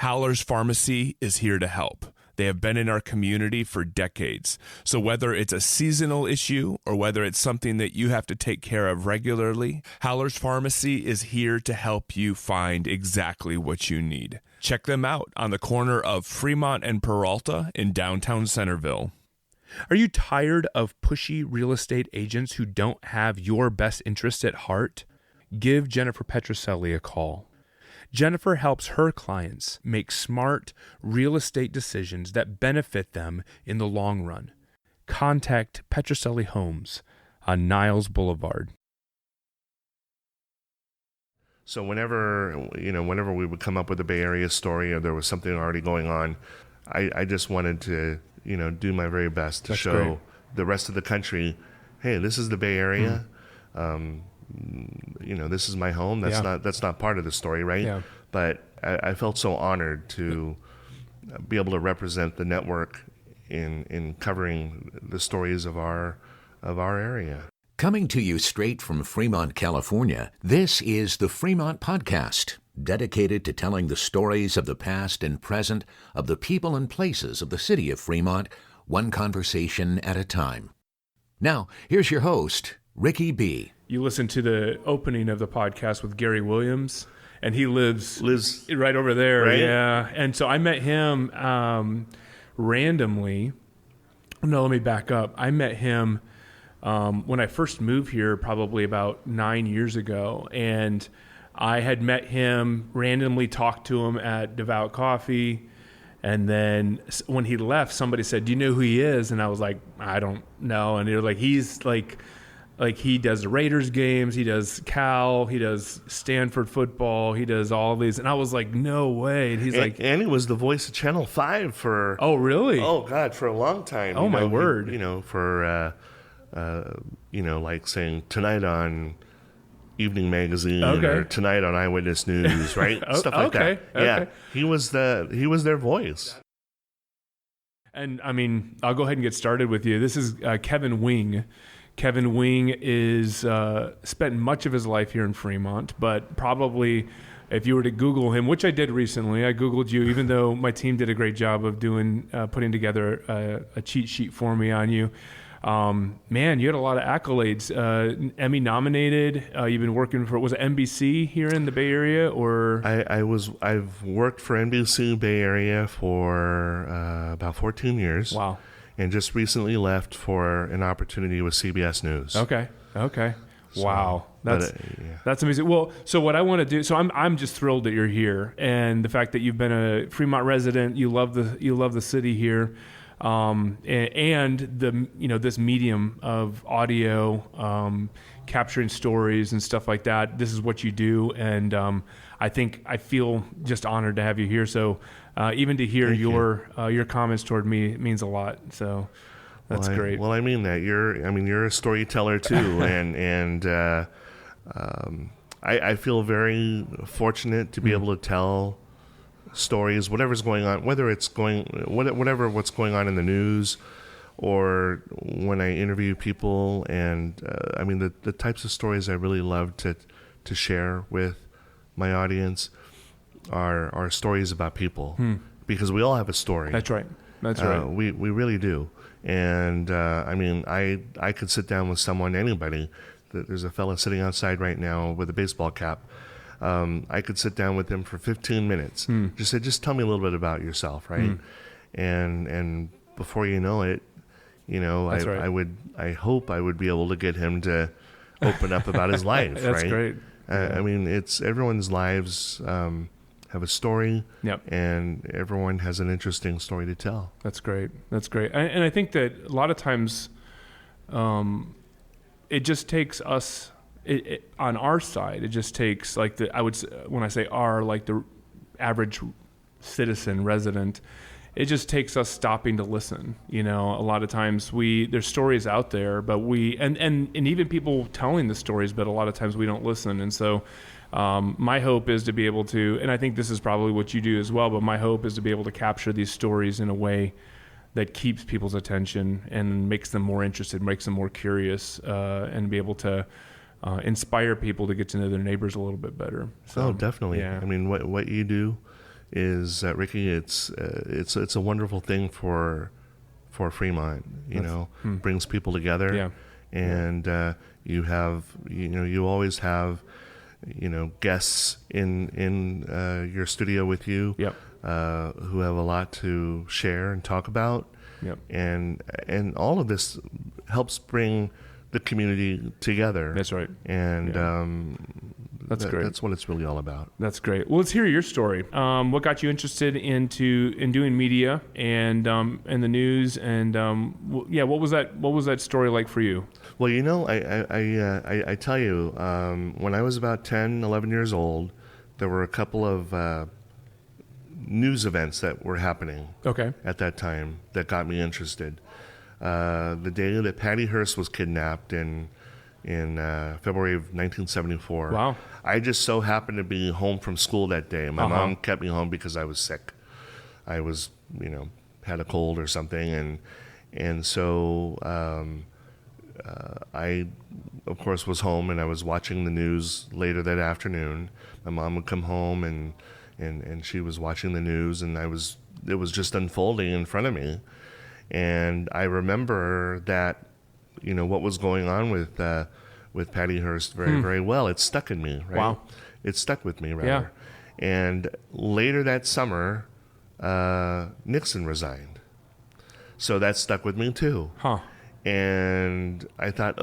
Howler's Pharmacy is here to help. They have been in our community for decades. So whether it's a seasonal issue or whether it's something that you have to take care of regularly, Howler's Pharmacy is here to help you find exactly what you need. Check them out on the corner of Fremont and Peralta in downtown Centerville. Are you tired of pushy real estate agents who don't have your best interest at heart? Give Jennifer Petroselli a call. Jennifer helps her clients make smart real estate decisions that benefit them in the long run. Contact Petroselli Homes on Niles Boulevard. So whenever we would come up with a Bay Area story or there was something already going on, I just wanted to, do my very best to show great. The rest of the country, hey, this is the Bay Area. This is my home. That's not part of the story, right? Yeah. But I felt so honored to be able to represent the network in covering the stories of our area. Coming to you straight from Fremont, California, this is the Fremont Podcast, dedicated to telling the stories of the past and present of the people and places of the city of Fremont, one conversation at a time. Now, here's your host, Ricky B. You listen to the opening of the podcast with Gary Williams, and he lives right over there. Right? Yeah. And so I met him randomly. No, let me back up. I met him when I first moved here, probably about 9 years ago. And I had met him, randomly talked to him at Devout Coffee. And then when he left, somebody said, "Do you know who he is?" And I was like, "I don't know." And they were like, "He's like he does the Raiders games, he does Cal, he does Stanford football, he does all these." And I was like, "No way." And he's like, and he was the voice of Channel 5 for... Oh, really? Oh, God, for a long time. Oh, my word. For, like saying tonight on Evening Magazine or tonight on Eyewitness News, right? Stuff like that. Yeah, he was their voice. And, I mean, I'll go ahead and get started with you. This is Kevin Wing. Kevin Wing is spent much of his life here in Fremont, but probably if you were to Google him, which I did recently, I Googled you, even though my team did a great job of putting together a cheat sheet for me on you. Man, you had a lot of accolades. Emmy nominated. You've been working for, was it NBC here in the Bay Area, or? I've worked for NBC Bay Area for about 14 years. Wow. And just recently left for an opportunity with CBS News. Okay. Wow. That's amazing. Well, so what I want to do, so I'm just thrilled that you're here, and the fact that you've been a Fremont resident, you love the city here, and this medium of audio, capturing stories and stuff like that. This is what you do, and I feel just honored to have you here. So even to hear your comments toward me means a lot. So that's great. Well, I mean that you're a storyteller too, and I feel very fortunate to be able to tell stories, whatever's going on, what's going on in the news, or when I interview people, and the types of stories I really love to share with my audience are stories about people, because we all have a story. That's right. We really do. And I could sit down with anybody. There's a fella sitting outside right now with a baseball cap. I could sit down with him for 15 minutes. Just tell me a little bit about yourself, right? And before you know it, I hope I would be able to get him to open up about his life. That's right? Great. It's everyone's lives have a story, and everyone has an interesting story to tell. That's great. And I think that a lot of times, it just takes us. On our side, it just takes when I say our, like the average citizen resident, it just takes us stopping to listen. A lot of times there's stories out there, but and even people telling the stories, but a lot of times we don't listen. And so my hope is to be able to, and I think this is probably what you do as well, but my hope is to be able to capture these stories in a way that keeps people's attention and makes them more interested, makes them more curious, and be able to inspire people to get to know their neighbors a little bit better. So, definitely. Yeah. What you do is Ricky, it's a wonderful thing for Fremont. Brings people together. Yeah. And you always have guests in your studio with you. Yep. Who have a lot to share and talk about. Yep. And all of this helps bring the community together. That's right. And that's great. That's what it's really all about. That's great. Well, let's hear your story. What got you interested in doing media and the news, and what was that story like for you? Well, I tell you, when I was about 10, 11 years old, there were a couple of news events that were happening at that time that got me interested. The day that Patty Hearst was kidnapped in February of 1974. Wow. I just so happened to be home from school that day. My mom kept me home because I was sick. I was, had a cold or something, and so I, of course, was home, and I was watching the news later that afternoon. My mom would come home and she was watching the news, and it was just unfolding in front of me. And I remember that, what was going on with Patty Hearst very, very well. It stuck in me, right? Wow. It stuck with me, rather. Yeah. And later that summer, Nixon resigned. So that stuck with me too. Huh. And I thought,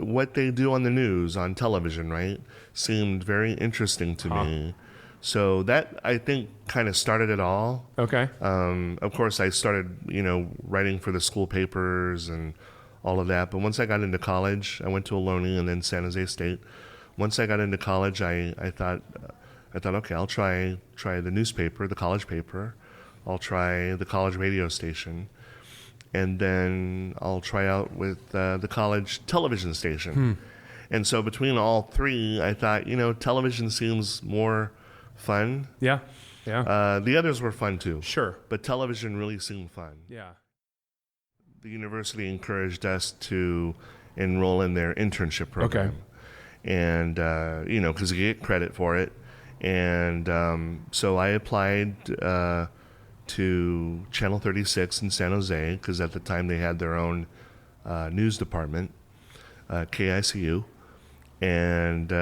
what they do on the news, on television, right, seemed very interesting to me. So that, I think, kind of started it all. Okay. Of course, I started, writing for the school papers and all of that. But once I got into college, I went to Ohlone and then San Jose State. Once I got into college, I thought, okay, I'll try the newspaper, the college paper. I'll try the college radio station. And then I'll try out with the college television station. And so between all three, I thought, television seems more fun. Yeah. Yeah. The others were fun too. Sure. But television really seemed fun. Yeah. The university encouraged us to enroll in their internship program. Okay. And, because you get credit for it. And so I applied to Channel 36 in San Jose, because at the time they had their own news department, KICU. And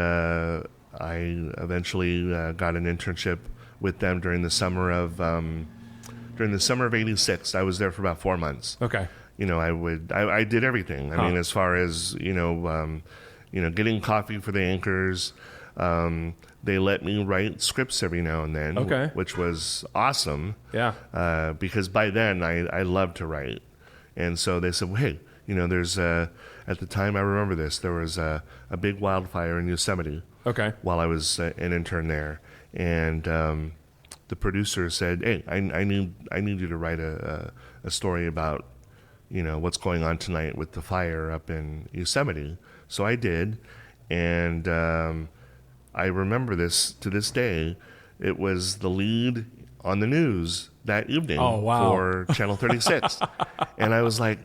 I eventually got an internship with them during the summer of '86. I was there for about 4 months. Okay. I did everything. I mean, as far as getting coffee for the anchors. They let me write scripts every now and then, which was awesome. Yeah. Because by then I loved to write, and so they said, well, "Hey, there's at the time I remember this. There was a big wildfire in Yosemite." Okay. While I was an intern there, and the producer said, "Hey, I need you to write a story about what's going on tonight with the fire up in Yosemite." So I did, and I remember this to this day. It was the lead on the news that evening for Channel 36, and I was like,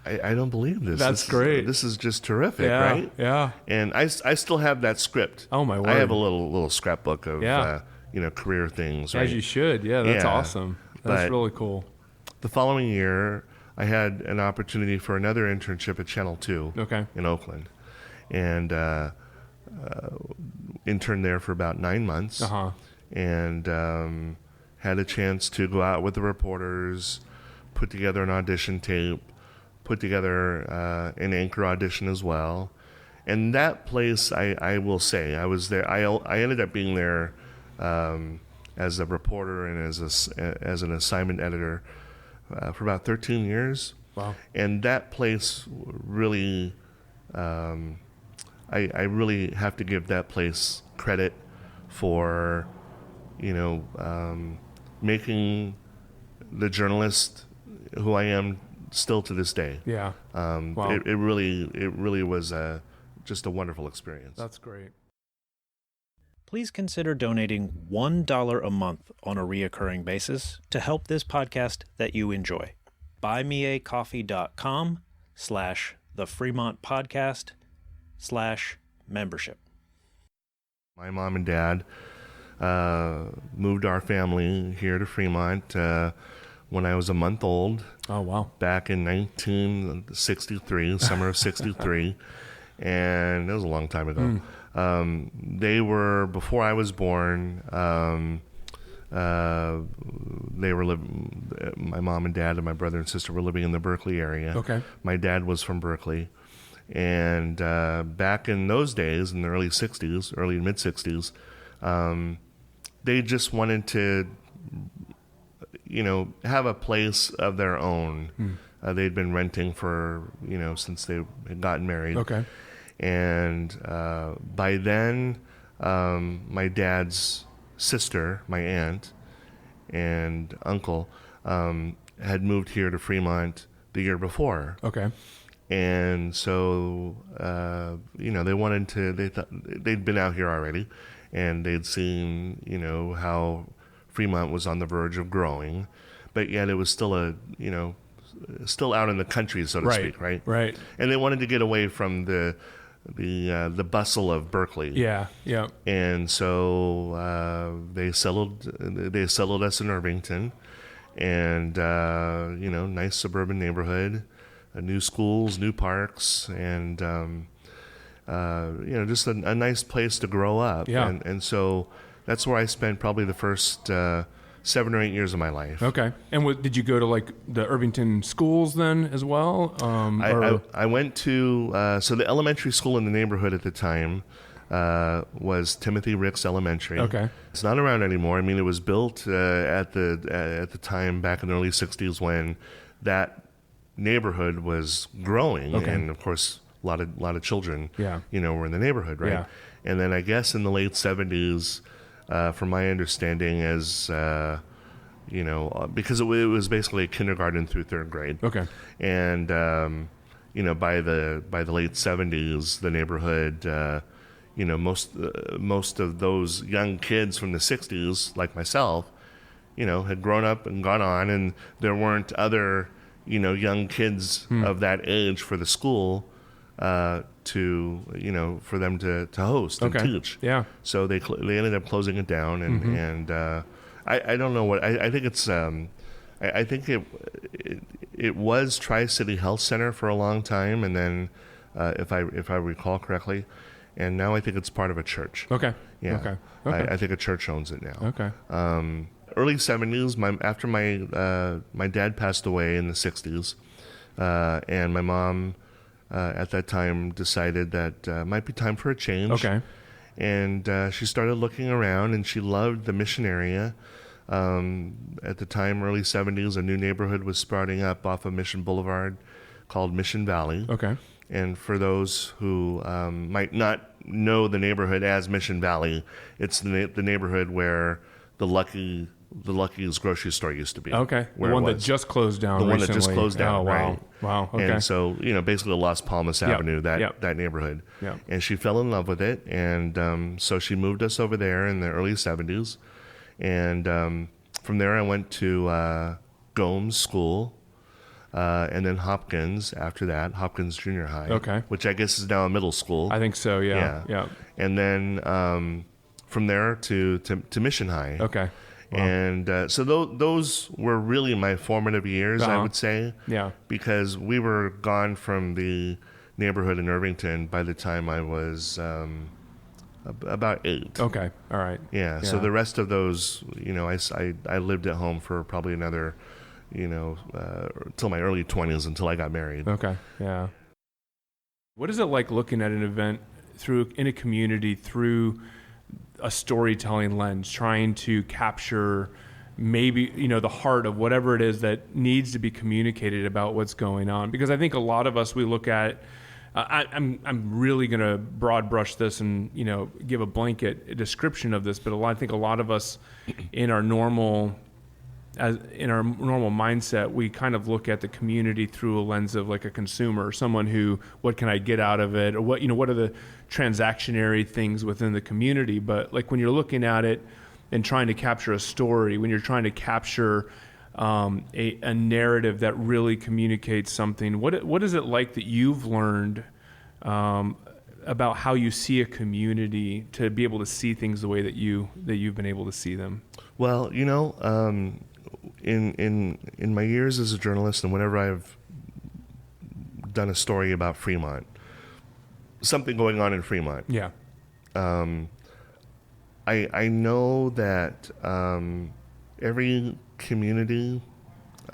I don't believe this. That's great. This is just terrific, right? Yeah. And I still have that script. Oh my word! I have a little scrapbook of career things. Right? As you should. Yeah, that's awesome. That's really cool. The following year, I had an opportunity for another internship at Channel 2 in Oakland, and interned there for about 9 months, and had a chance to go out with the reporters, put together an audition tape, put together an anchor audition as well. And that place, I will say, I was there. I ended up being there as a reporter and as an assignment editor for about 13 years. Wow. And that place really, I really have to give that place credit for, making the journalist who I am still to this day. Yeah. Wow. It really was just a wonderful experience. That's great. Please consider donating $1 a month on a reoccurring basis to help this podcast that you enjoy. buymeacoffee.com/the Fremont Podcast /membership. My mom and dad moved our family here to Fremont when I was a month old. Oh, wow. Back in 1963, summer of 63. And it was a long time ago. They were, before I was born, they were living, my mom and dad and my brother and sister were living in the Berkeley area. Okay. My dad was from Berkeley. And back in those days, in the early 60s, early mid 60s, they just wanted to, have a place of their own. They'd been renting for, since they had gotten married. Okay. And by then, my dad's sister, my aunt, and uncle had moved here to Fremont the year before. Okay. And so, they wanted to, they thought they'd been out here already, and they'd seen, how Fremont was on the verge of growing, but yet it was still still out in the country, so to speak, right? Right. And they wanted to get away from the bustle of Berkeley. Yeah. Yeah. And so they settled us in Irvington, and nice suburban neighborhood, new schools, new parks, and just a nice place to grow up. Yeah. And so that's where I spent probably the first 7 or 8 years of my life. Okay. And did you go to like the Irvington schools then as well? I went to so the elementary school in the neighborhood at the time was Timothy Ricks Elementary. Okay. It's not around anymore. I mean, it was built at the time back in the early 60s when that neighborhood was growing, Okay. and of course a lot of children Yeah. were in the neighborhood, right? Yeah. And then I guess in the late 70s, from my understanding, as because it was basically a kindergarten through 3rd grade. Okay. And by the late 70s, the neighborhood, most of those young kids from the 60s, like myself, had grown up and gone on, and there weren't other young kids of that age for the school for them to host and Okay. teach. Yeah. So they ended up closing it down, and I don't know what I think it's. I think it was Tri-City Health Center for a long time, and then if I recall correctly, and now I think it's part of a church. Okay. Yeah. Okay. I think a church owns it now. Okay. Early 70s, after my dad passed away in the 60s, and my mom at that time decided that might be time for a change. Okay. And she started looking around, and she loved the Mission area. At the time, early 70s, a new neighborhood was sprouting up off of Mission Boulevard called Mission Valley. Okay. And for those who might not know the neighborhood as Mission Valley, it's the neighborhood where the Lucky's grocery store used to be. Okay. The where one it that was. just closed down The one recently. that just closed down, Oh, wow. right. Wow. Okay. And so, basically Las Palmas Avenue, that neighborhood. Yep. And she fell in love with it, and so she moved us over there in the early 70s. And from there I went to Gomes School, and then Hopkins after that, Hopkins Junior High. Okay. Which I guess is now a middle school. I think so, yeah. Yeah. And then from there to Mission High. Okay. Wow. And so those were really my formative years, I would say. Yeah. Because we were gone from the neighborhood in Irvington by the time I was about 8. Okay. All right. Yeah. So the rest of those, I lived at home for probably another, till my early 20s until I got married. Okay. Yeah. What is it like looking at an event in a community through a storytelling lens, trying to capture maybe, the heart of whatever it is that needs to be communicated about what's going on? Because I think a lot of us, we look at, I'm really going to broad brush this and, give a blanket description of this, but I think a lot of us in our normal mindset, we kind of look at the community through a lens of like a consumer, someone who, what can I get out of it? Or what are the transactionary things within the community? But like when you're looking at it and trying to capture a story, when you're trying to capture a narrative that really communicates something, what is it like that you've learned about how you see a community to be able to see things the way that you've been able to see them? Well, in my years as a journalist, and whenever I've done a story about Fremont, something going on in Fremont, Yeah. I know that every community,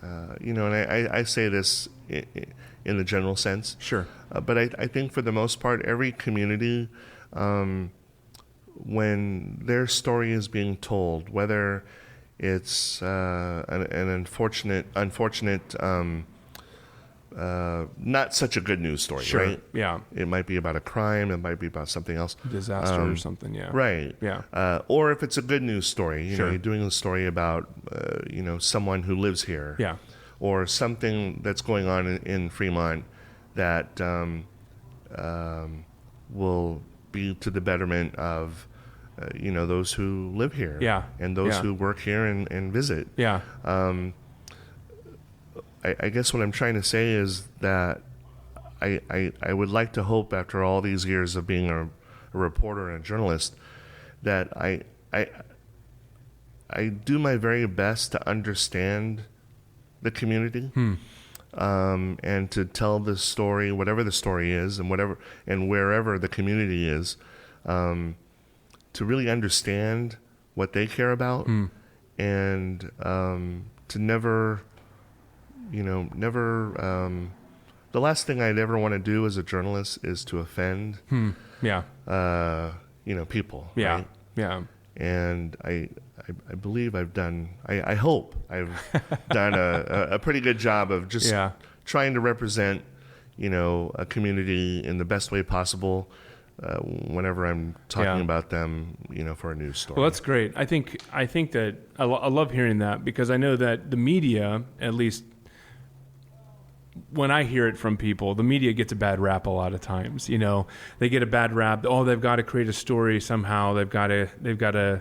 and I say this in the general sense. Sure. But I think for the most part, every community, when their story is being told, whether it's an unfortunate, not such a good news story, Sure. right? Yeah. It might be about a crime. It might be about something else. Disaster or something. Yeah. Right. Yeah. Or if it's a good news story, Sure. you're doing a story about, someone who lives here. Yeah. Or something that's going on in Fremont that will be to the betterment of, those who live here. Yeah. And those Yeah. who work here and visit. Yeah. I guess what I'm trying to say is that I would like to hope, after all these years of being a reporter and a journalist, that I do my very best to understand the community, and to tell the story, whatever the story is, and wherever the community is, to really understand what they care about, and to never. The last thing I'd ever want to do as a journalist is to offend, Yeah. people. Yeah. Right? Yeah. And I believe I hope I've done a pretty good job of just Yeah. trying to represent, a community in the best way possible, whenever I'm talking Yeah. about them, for a news story. Well, that's great. I think that I love hearing that, because I know that the media, at least when I hear it from people, the media gets a bad rap a lot of times. They get a bad rap. Oh, they've got to create a story somehow. They've got to,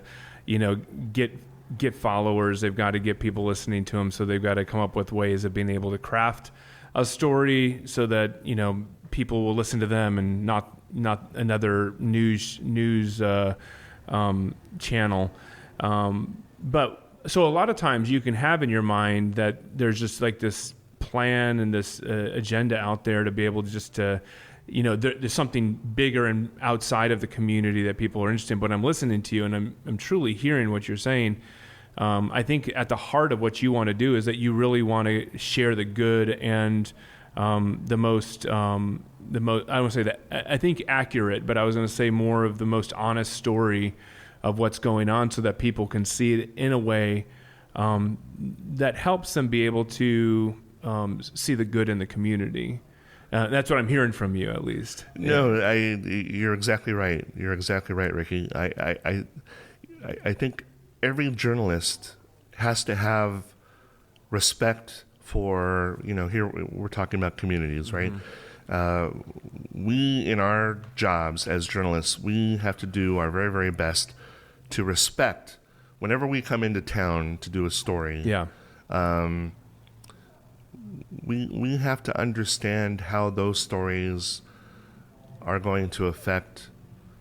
get followers. They've got to get people listening to them. So they've got to come up with ways of being able to craft a story so that, people will listen to them and not another news channel. But so a lot of times you can have in your mind that there's just like this plan and this agenda out there to be able to just there's something bigger and outside of the community that people are interested in. But I'm listening to you, and I'm truly hearing what you're saying. I think at the heart of what you want to do is that you really want to share the good and the most I don't want to say that, I think accurate, but I was going to say more of the most honest story of what's going on, so that people can see it in a way that helps them be able to see the good in the community. That's what I'm hearing from you, at least. No, you're exactly right. You're exactly right, Ricky. I think every journalist has to have respect for, here we're talking about communities, right? We, in our jobs as journalists, we have to do our very, very best to respect, whenever we come into town to do a story. Yeah. We have to understand how those stories are going to affect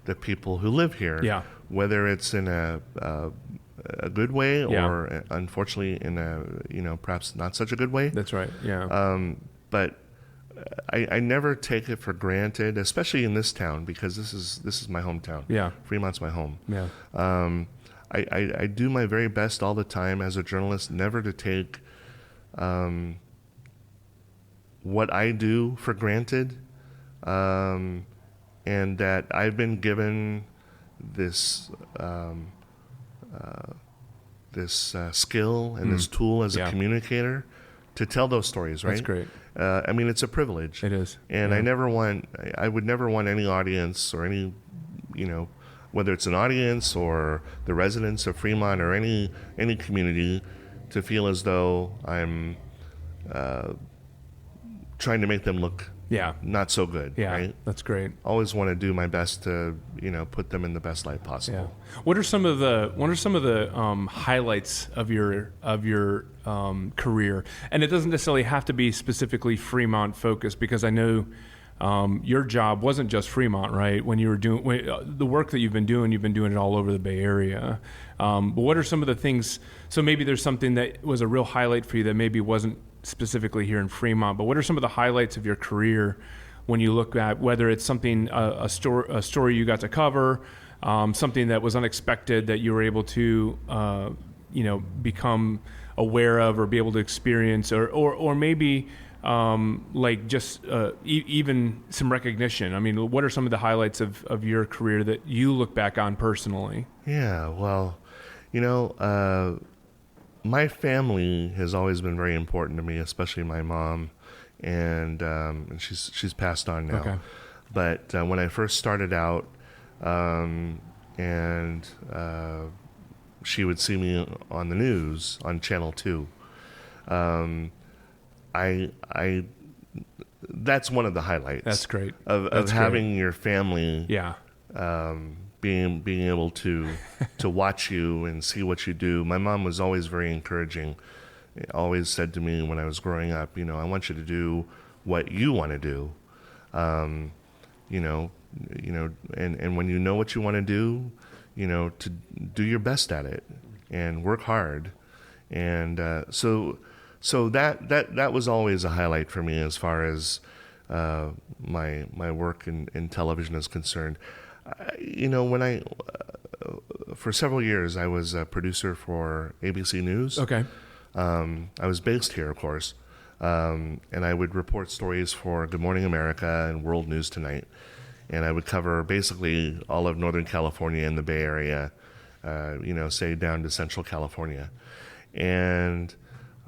the people who live here. Yeah. Whether it's in a good way, Yeah. or unfortunately in a perhaps not such a good way. That's right. Yeah. But I never take it for granted, especially in this town, because this is my hometown. Yeah. Fremont's my home. Yeah. I do my very best all the time as a journalist never to take what I do for granted, and that I've been given this skill and this tool as a communicator to tell those stories, right? That's great. I mean, it's a privilege. It is. And I would never want any audience or any, whether it's an audience or the residents of Fremont or any community, to feel as though I'm trying to make them look not so good. Yeah, right? That's great. Always want to do my best to put them in the best light possible. Yeah. What are some of the highlights of your career? And it doesn't necessarily have to be specifically Fremont focused, because I know your job wasn't just Fremont, right? When you were doing the work that you've been doing it all over the Bay Area. But what are some of the things? So maybe there's something that was a real highlight for you that maybe wasn't specifically here in Fremont. But what are some of the highlights of your career when you look at whether it's something a story you got to cover, something that was unexpected that you were able to become aware of or be able to experience, or maybe even some recognition. I mean, what are some of the highlights of your career that you look back on personally? Yeah, well, my family has always been very important to me, especially my mom, and she's passed on now. Okay. But when I first started out, she would see me on the news on Channel 2. That's one of the highlights. That's great. Of having your family. Yeah. Being able to watch you and see what you do. My mom was always very encouraging. Always said to me when I was growing up, I want you to do what you want to do. And when you know what you want to do, to do your best at it and work hard. And so that was always a highlight for me as far as my work in television is concerned. When for several years I was a producer for ABC News. Okay. I was based here, of course, and I would report stories for Good Morning America and World News Tonight, and I would cover basically all of Northern California and the Bay Area, say down to Central California. And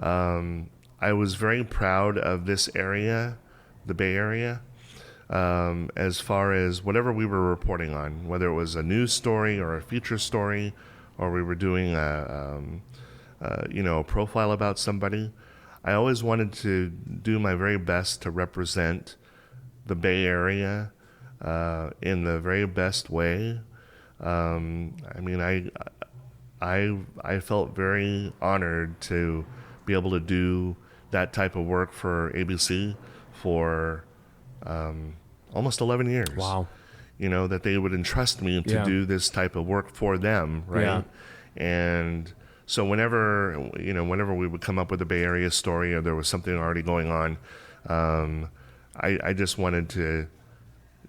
I was very proud of this area, the Bay Area, as far as whatever we were reporting on, whether it was a news story or a feature story, or we were doing a profile about somebody. I always wanted to do my very best to represent the Bay Area in the very best way. I felt very honored to be able to do that type of work for ABC for almost 11 years. Wow. That they would entrust me to do this type of work for them, right? Yeah. And so whenever we would come up with a Bay Area story or there was something already going on, I just wanted to,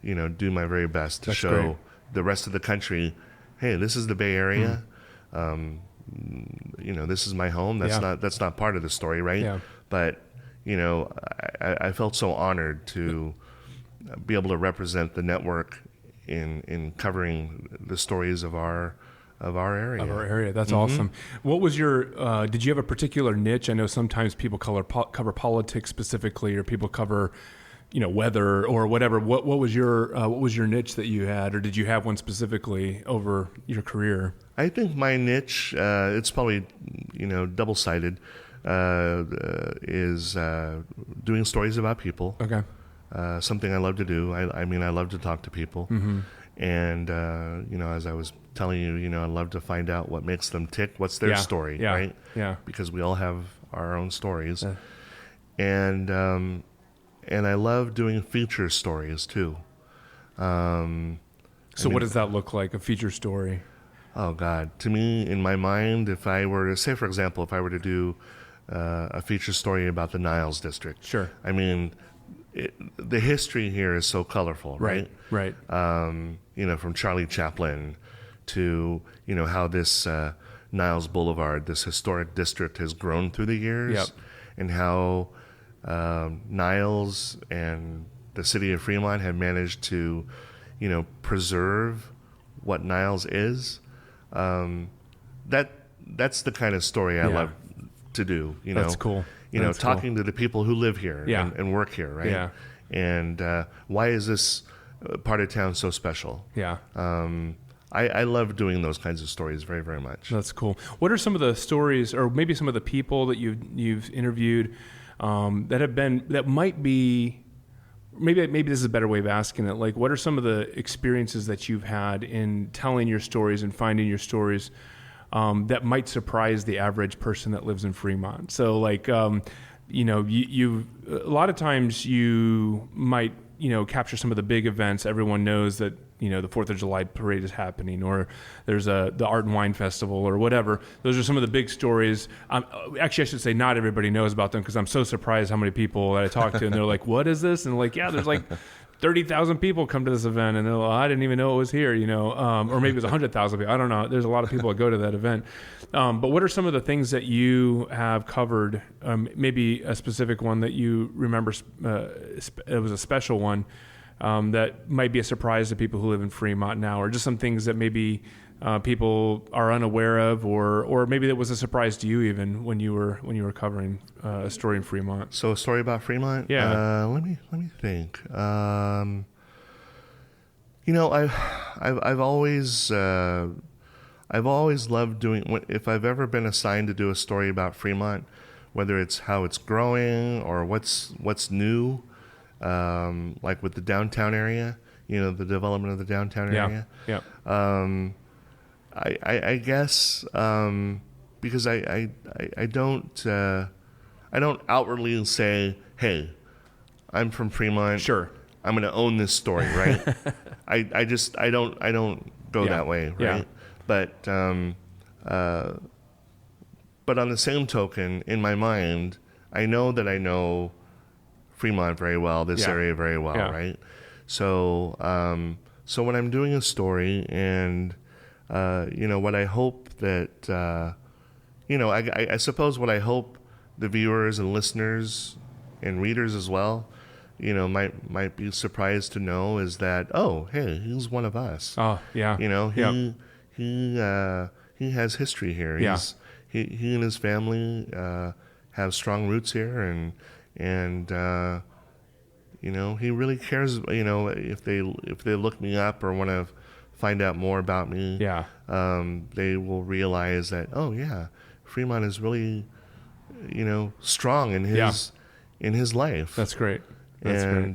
do my very best to That's show great. The rest of the country, hey, this is the Bay Area. This is my home. That's not part of the story, right? Yeah. But I felt so honored to be able to represent the network in covering the stories of our area. Of our area. That's awesome. What was your, did you have a particular niche? I know sometimes people cover politics specifically, or people cover, weather or whatever. What was your niche that you had, or did you have one specifically over your career? I think my niche, it's probably, double-sided, is doing stories about people. Okay. Something I love to do. I love to talk to people. And, as I was telling you, I love to find out what makes them tick. What's their story, right? Yeah. Because we all have our own stories. And I love doing feature stories, too. What does that look like, a feature story? Oh, God. To me, in my mind, if I were to, say, for example, if I were to do a feature story about the Niles District. Sure. The history here is so colorful, right? Right. From Charlie Chaplin to, how this Niles Boulevard, this historic district, has grown through the years. Yep. And how Niles and the city of Fremont have managed to, preserve what Niles is. That's the kind of story I love to do. That's cool. Talking to the people who live here and work here, right? Yeah. And why is this part of town so special? Yeah. I love doing those kinds of stories very, very much. That's cool. What are some of the stories, or maybe some of the people that you've interviewed that might be, maybe this is a better way of asking it. Like, what are some of the experiences that you've had in telling your stories and finding your stories that might surprise the average person that lives in Fremont? So, like, you a lot of times you might capture some of the big events. Everyone knows that, the 4th of July parade is happening, or there's the Art and Wine Festival or whatever. Those are some of the big stories. Actually, I should say not everybody knows about them, because I'm so surprised how many people that I talk to, and they're like, what is this? And like, yeah, there's like 30,000 people come to this event, and they're like, I didn't even know it was here, or maybe it was 100,000 people. I don't know. There's a lot of people that go to that event. But what are some of the things that you have covered? Maybe a specific one that you remember, it was a special one, that might be a surprise to people who live in Fremont now, or just some things that maybe people are unaware of, or maybe that was a surprise to you even when you were covering a story in Fremont. So a story about Fremont? Yeah. Let me think. I've always loved doing. If I've ever been assigned to do a story about Fremont, whether it's how it's growing or what's new, like with the downtown area, the development of the downtown area. Yeah. I guess because I don't outwardly say, hey, I'm from Fremont. Sure. I'm going to own this story, right? I don't go that way, right? Yeah. But on the same token, in my mind, I know that I know Fremont very well, this area very well, right? So when I'm doing a story, and what I hope that I suppose what I hope the viewers and listeners and readers as well, might be surprised to know is that, oh, hey, he's one of us. Oh, yeah. He has history here. Yeah. He and his family have strong roots here, and he really cares. If they look me up or want to find out more about me, they will realize that, oh yeah, Fremont is really strong in his life. That's great. That's great.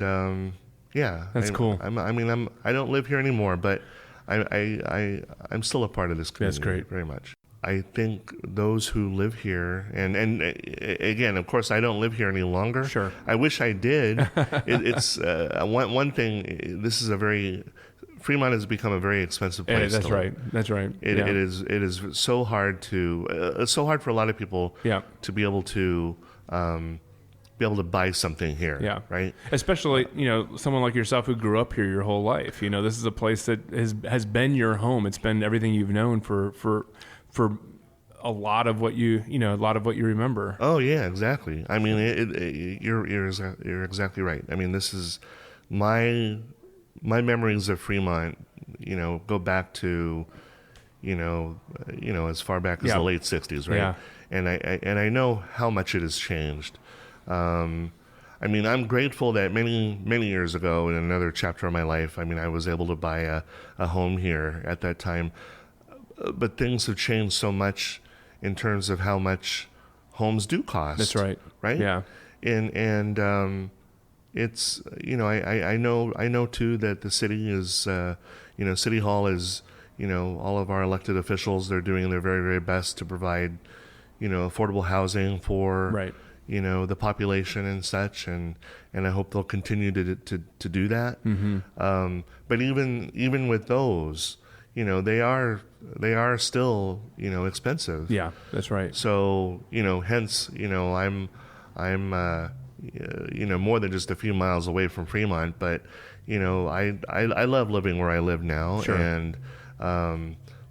That's cool. I don't live here anymore, but I'm still a part of this community. That's great. Very much. I think those who live here, and again, of course, I don't live here any longer. Sure. I wish I did. It's one thing. Fremont has become a very expensive place. That's right. That's right. It is so hard to. It's so hard for a lot of people. To be able to. Buy something here. Yeah. Right. Especially, someone like yourself who grew up here your whole life. This is a place that has been your home. It's been everything you've known for a lot of what you remember. Oh yeah, exactly. I mean, you're exactly right. I mean, this is my memories of Fremont. Go back to, as far back as the late '60s, right? Yeah. And I know how much it has changed. I'm grateful that many years ago, in another chapter of my life, I was able to buy a home here at that time. But things have changed so much in terms of how much homes do cost. That's right. Right? Yeah. And it's, I know too that the city is, City Hall is, all of our elected officials, they're doing their very, very best to provide, affordable housing for, right. The population and such, and I hope they'll continue to do that. Mm-hmm. But even with those, they are still, expensive. Yeah, that's right. So, hence, I'm more than just a few miles away from Fremont, but, I love living where I live now. Sure. And,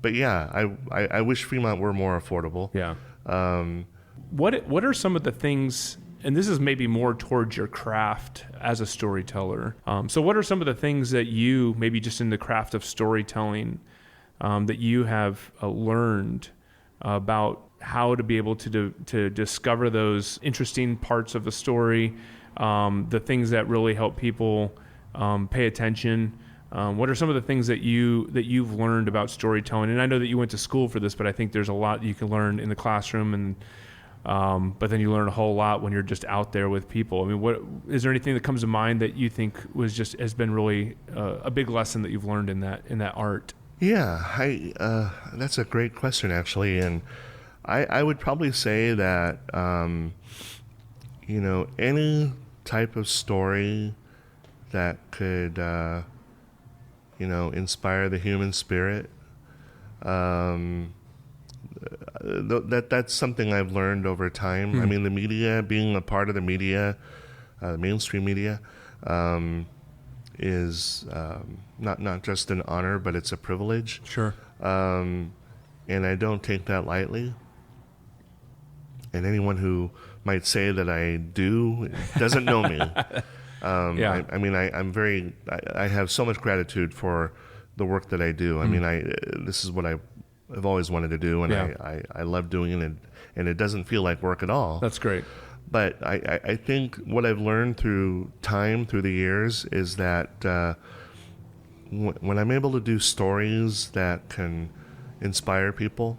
but yeah, I wish Fremont were more affordable. Yeah. What are some of the things, and this is maybe more towards your craft as a storyteller. So what are some of the things that you, maybe just in the craft of storytelling, that you have learned about how to be able to discover those interesting parts of the story, the things that really help people pay attention? What are some of the things that you've learned about storytelling? And I know that you went to school for this, but I think there's a lot you can learn in the classroom, and but then you learn a whole lot when you're just out there with people. What is there anything that comes to mind that you think has been really a big lesson that you've learned in that art? Yeah, that's a great question, actually, and I would probably say that any type of story that could, inspire the human spirit. That's something I've learned over time. I mean, the media, being a part of the media, mainstream media, is not just an honor, but it's a privilege. Sure. And I don't take that lightly. And anyone who might say that I do doesn't know me. Yeah. I have so much gratitude for the work that I do. I mean, this is what I've always wanted to do, and I love doing it, and it doesn't feel like work at all. That's great. But I think what I've learned through the years, is that when I'm able to do stories that can inspire people,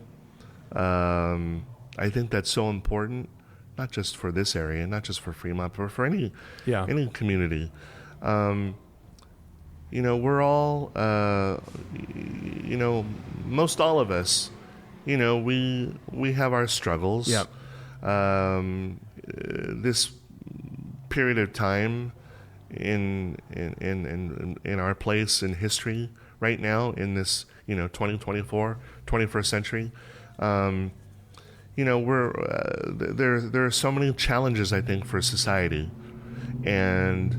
I think that's so important, not just for this area, not just for Fremont, but for any community. We're all, most all of us, we have our struggles. Yep. This period of time in our place in history right now, in this 2024 21st century, there are so many challenges, I think, for society, and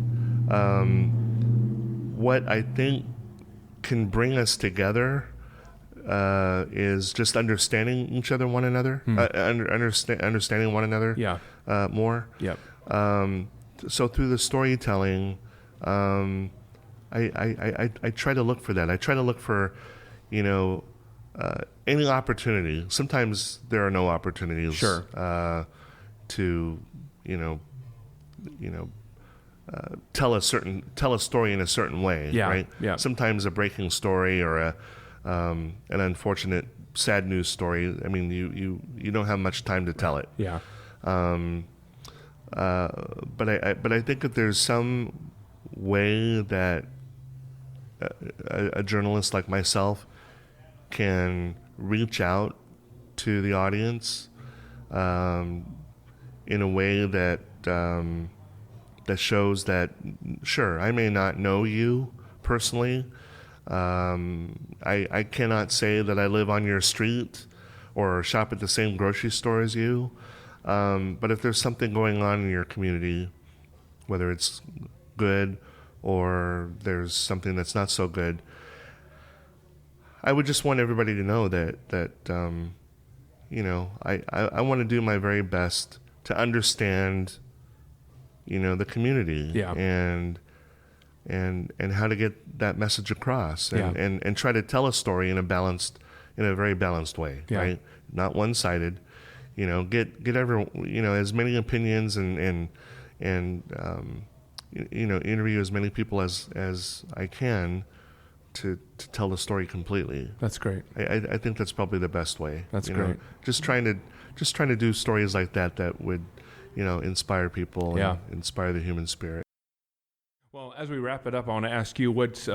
what I think can bring us together is just understanding one another, understanding one another more. Yep. So through the storytelling, I try to look for that. I try to look for, any opportunity. Sometimes there are no opportunities. Sure. To tell a story in a certain way. Yeah. Right. Yeah. Sometimes a breaking story or an unfortunate sad news story. I mean, you don't have much time to tell it. Yeah. But I think that there's some way that a journalist like myself can reach out to the audience in a way that shows that, sure, I may not know you personally. I cannot say that I live on your street or shop at the same grocery store as you. But if there's something going on in your community, whether it's good or there's something that's not so good, I would just want everybody to know that I want to do my very best to understand, the community and how to get that message across and try to tell a story in a very balanced way, right? Not one-sided. Get everyone, as many opinions and interview as many people as I can to tell the story completely. That's great. I think that's probably the best way. That's great. Just trying to do stories like that would, inspire people and inspire the human spirit. Well, as we wrap it up, I want to ask you what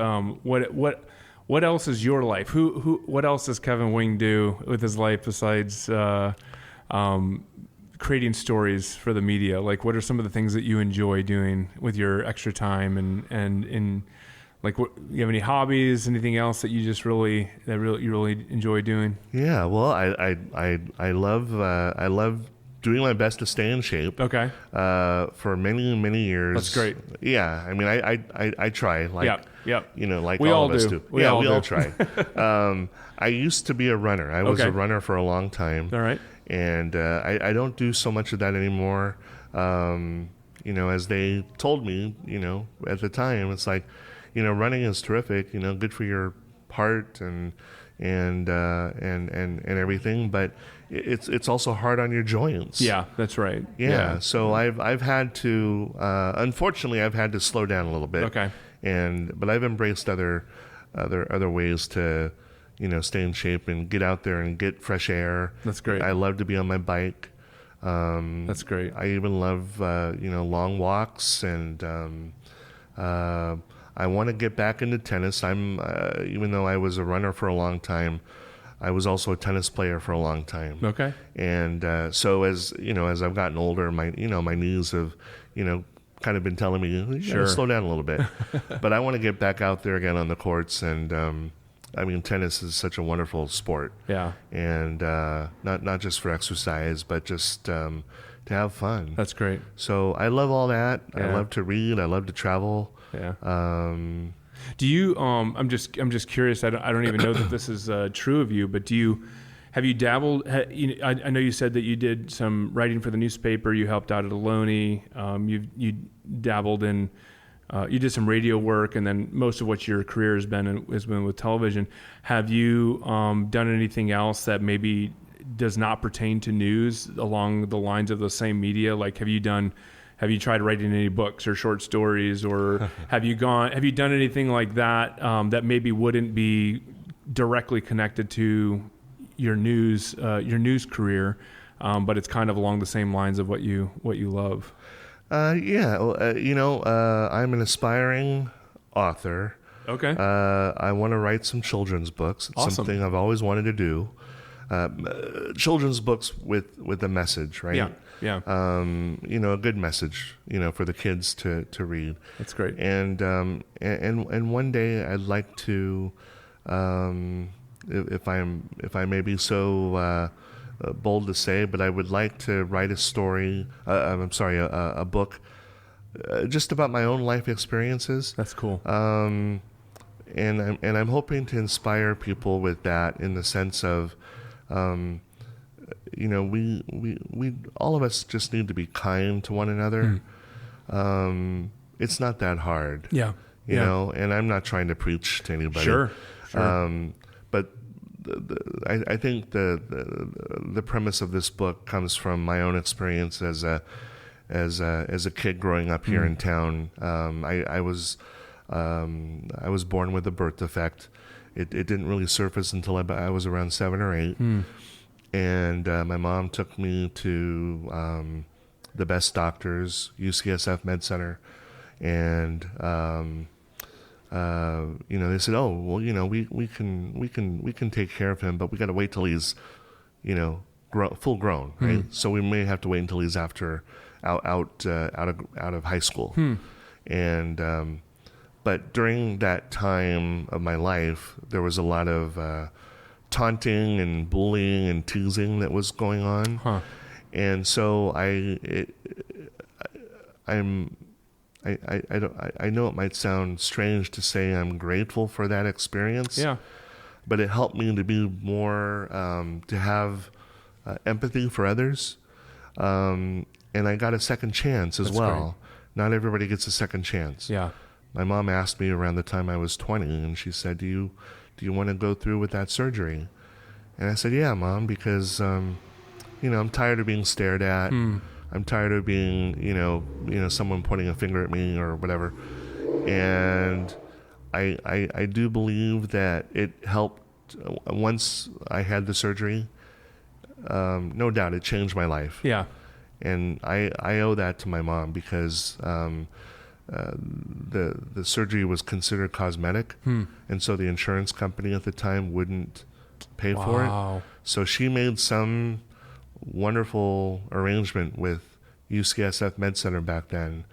else is your life? What else does Kevin Wing do with his life besides creating stories for the media? Like, what are some of the things that you enjoy doing with your extra time, and like, you have any hobbies, anything else that you really enjoy doing? Yeah, well, I love doing my best to stay in shape. Okay. For many years. That's great. Yeah, I mean, I try. Like, Yep. Like we all of us do. do. We all try. I used to be a runner. I was a runner for a long time. All right. And I don't do so much of that anymore. As they told me, at the time, it's like, running is terrific. Good for your heart and everything, but it's also hard on your joints. Yeah, that's right. Yeah. So I've had to, unfortunately, I've had to slow down a little bit. Okay. But I've embraced other ways to, stay in shape and get out there and get fresh air. That's great. I love to be on my bike. That's great. I even love, long walks, and I want to get back into tennis. I'm, even though I was a runner for a long time, I was also a tennis player for a long time. Okay. And so as I've gotten older, my knees have, kind of been telling me, you Sure. gotta slow down a little bit. But I want to get back out there again on the courts. And I mean, tennis is such a wonderful sport. Yeah. And not just for exercise, but just to have fun. That's great. So I love all that. I Yeah. love to read. I love to travel. Yeah. Do you? I'm just curious. I don't even know that this is true of you, but have you dabbled? I know you said that you did some writing for the newspaper. You helped out at Ohlone. You dabbled in. You did some radio work, and then most of what your career has been with television. Have you done anything else that maybe does not pertain to news along the lines of the same media? Like, have you tried writing any books or short stories, or have you done anything like that that maybe wouldn't be directly connected to your news career, but it's kind of along the same lines of what you love? Yeah, well, I'm an aspiring author. Okay. I want to write some children's books. It's Awesome. something I've always wanted to do. Children's books with a message, right? Yeah. Yeah. A good message, for the kids to read. That's great. And one day I'd like to, if I may be so bold to say, but I would like to write a book just about my own life experiences. That's cool. And I'm hoping to inspire people with that, in the sense of, we all of us just need to be kind to one another. It's not that hard. Yeah. And I'm not trying to preach to anybody. Sure. But I think the premise of this book comes from my own experience as a kid growing up here in town. I was born with a birth defect. It didn't really surface until I was around 7 or 8. And my mom took me to the best doctors, UCSF Med Center, and they said, "Oh, well, we can take care of him, but we got to wait till he's, full grown, right? So we may have to wait until he's out of high school." And but during that time of my life, there was a lot of taunting and bullying and teasing that was going on. And so I know it might sound strange to say I'm grateful for that experience. Yeah. But it helped me to be more, to have empathy for others. And I got a second chance as That's well. Great. Not everybody gets a second chance. Yeah. My mom asked me around the time I was 20, and she said, do you want to go through with that surgery? And I said, yeah, Mom, because, I'm tired of being stared at. I'm tired of being, someone pointing a finger at me or whatever. And I do believe that it helped once I had the surgery. No doubt it changed my life. Yeah. And I owe that to my mom, because the surgery was considered cosmetic, and so the insurance company at the time wouldn't pay for it. So she made some wonderful arrangement with UCSF Med Center back then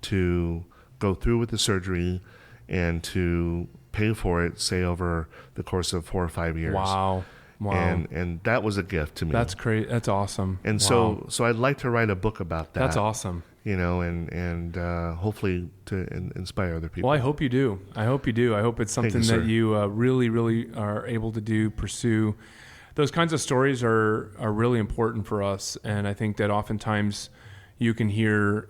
to go through with the surgery and to pay for it, say, over the course of 4 or 5 years. Wow. And that was a gift to me. That's great. That's awesome. And so I'd like to write a book about that. That's awesome. And hopefully to inspire other people. Well, I hope you do. I hope it's something that you really, really are able to pursue. Those kinds of stories are really important for us. And I think that oftentimes you can hear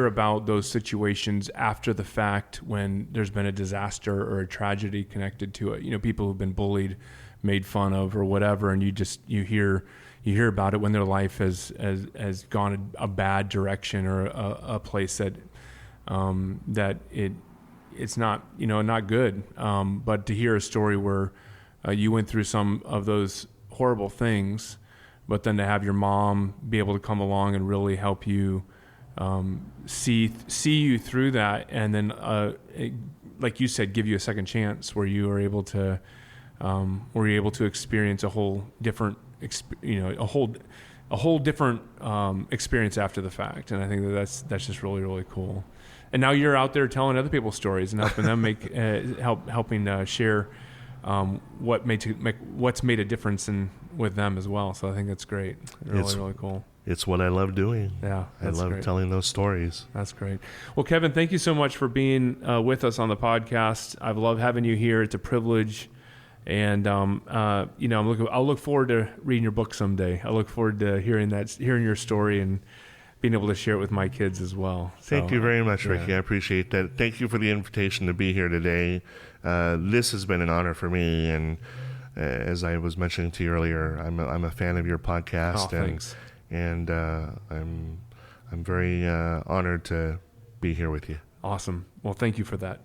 about those situations after the fact, when there's been a disaster or a tragedy connected to it. People who've been bullied, made fun of, or whatever, and you hear about it when their life has gone a bad direction, or a place that it's not not good. But to hear a story where you went through some of those horrible things, but then to have your mom be able to come along and really help you see you through that, and then like you said, give you a second chance where you are able to experience a whole different, a whole different experience after the fact. And I think that's just really, really cool. And now you're out there telling other people's stories and helping them helping share what's made a difference with them as well. So I think that's great. Really, really cool. It's what I love doing. Yeah, I love telling those stories. That's great. Well, Kevin, thank you so much for being with us on the podcast. I've loved having you here. It's a privilege. And I'll look forward to reading your book someday. I look forward to hearing your story and being able to share it with my kids as well. Thank you very much, Ricky. I appreciate that. Thank you for the invitation to be here today. This has been an honor for me, and as I was mentioning to you earlier, I'm a fan of your podcast. Thanks. And I'm very honored to be here with you. Awesome. Well, thank you for that.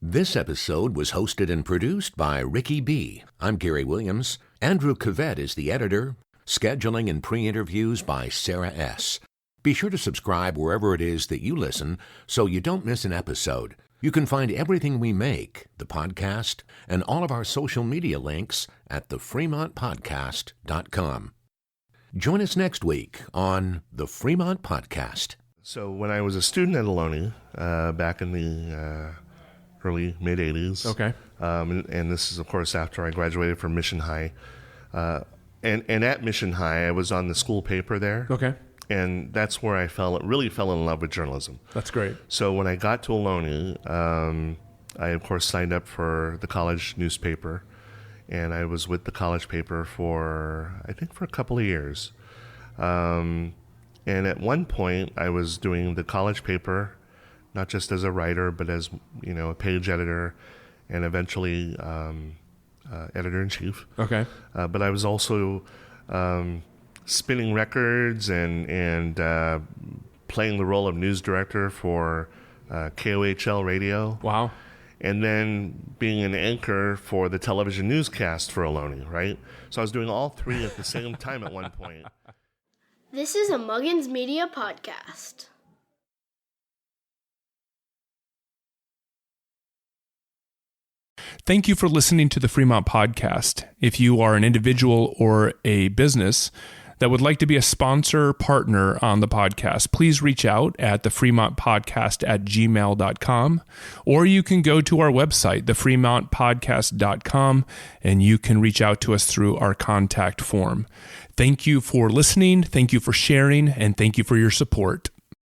This episode was hosted and produced by Ricky B. I'm Gary Williams. Andrew Cavett is the editor. Scheduling and pre-interviews by Sarah S. Be sure to subscribe wherever it is that you listen so you don't miss an episode. You can find everything we make, the podcast, and all of our social media links at thefremontpodcast.com. Join us next week on The Fremont Podcast. So when I was a student at Ohlone, back in the early, mid-'80s, okay, and this is, of course, after I graduated from Mission High, and at Mission High, I was on the school paper there. Okay. And that's where I really fell in love with journalism. That's great. So when I got to Ohlone, I, of course, signed up for the college newspaper. And I was with the college paper for a couple of years. And at one point, I was doing the college paper, not just as a writer, but as, a page editor and eventually editor-in-chief. Okay. But I was also spinning records and playing the role of news director for KOHL radio. Wow. And then being an anchor for the television newscast for Ohlone, right? So I was doing all three at the same time at one point. This is a Muggins Media podcast. Thank you for listening to the Fremont Podcast. If you are an individual or a business that would like to be a sponsor partner on the podcast, please reach out at thefremontpodcast@gmail.com, or you can go to our website, thefremontpodcast.com, and you can reach out to us through our contact form. Thank you for listening, thank you for sharing, and thank you for your support.